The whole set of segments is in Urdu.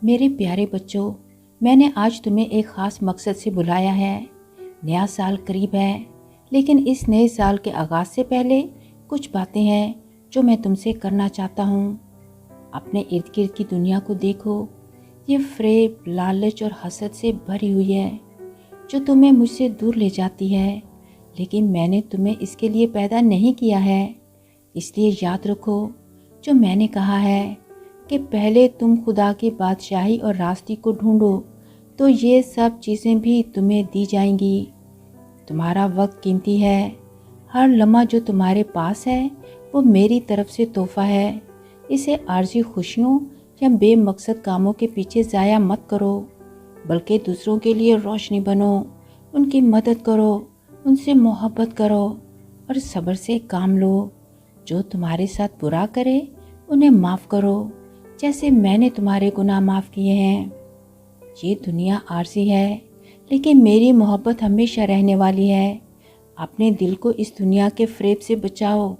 میرے پیارے بچوں، میں نے آج تمہیں ایک خاص مقصد سے بلایا ہے۔ نیا سال قریب ہے، لیکن اس نئے سال کے آغاز سے پہلے کچھ باتیں ہیں جو میں تم سے کرنا چاہتا ہوں۔ اپنے ارد گرد کی دنیا کو دیکھو، یہ فریب، لالچ اور حسد سے بھری ہوئی ہے جو تمہیں مجھ سے دور لے جاتی ہے، لیکن میں نے تمہیں اس کے لیے پیدا نہیں کیا ہے۔ اس لیے یاد رکھو جو میں نے کہا ہے کہ پہلے تم خدا کی بادشاہی اور راستی کو ڈھونڈو تو یہ سب چیزیں بھی تمہیں دی جائیں گی۔ تمہارا وقت قیمتی ہے، ہر لمحہ جو تمہارے پاس ہے وہ میری طرف سے تحفہ ہے۔ اسے عارضی خوشیوں یا بے مقصد کاموں کے پیچھے ضائع مت کرو، بلکہ دوسروں کے لیے روشنی بنو، ان کی مدد کرو، ان سے محبت کرو اور صبر سے کام لو۔ جو تمہارے ساتھ برا کرے انہیں معاف کرو، جیسے میں نے تمہارے گناہ معاف کیے ہیں۔ یہ دنیا عارضی ہے، لیکن میری محبت ہمیشہ رہنے والی ہے۔ اپنے دل کو اس دنیا کے فریب سے بچاؤ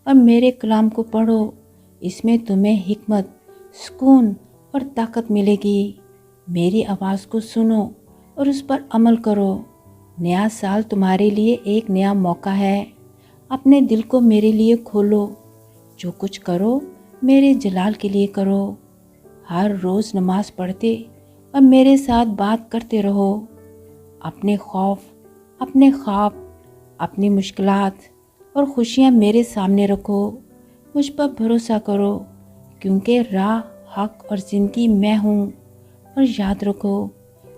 اور میرے کلام کو پڑھو۔ اس میں تمہیں حکمت، سکون اور طاقت ملے گی۔ میری آواز کو سنو اور اس پر عمل کرو۔ نیا سال تمہارے لیے ایک نیا موقع ہے۔ اپنے دل کو میرے لیے کھولو۔ جو کچھ کرو میرے جلال کے لیے کرو۔ ہر روز نماز پڑھتے اور میرے ساتھ بات کرتے رہو۔ اپنے خوف، اپنے خواب، اپنی مشکلات اور خوشیاں میرے سامنے رکھو۔ مجھ پر بھروسہ کرو، کیونکہ راہ، حق اور زندگی میں ہوں۔ اور یاد رکھو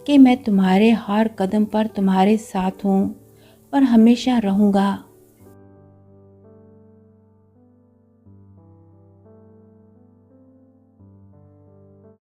کہ میں تمہارے ہر قدم پر تمہارے ساتھ ہوں اور ہمیشہ رہوں گا۔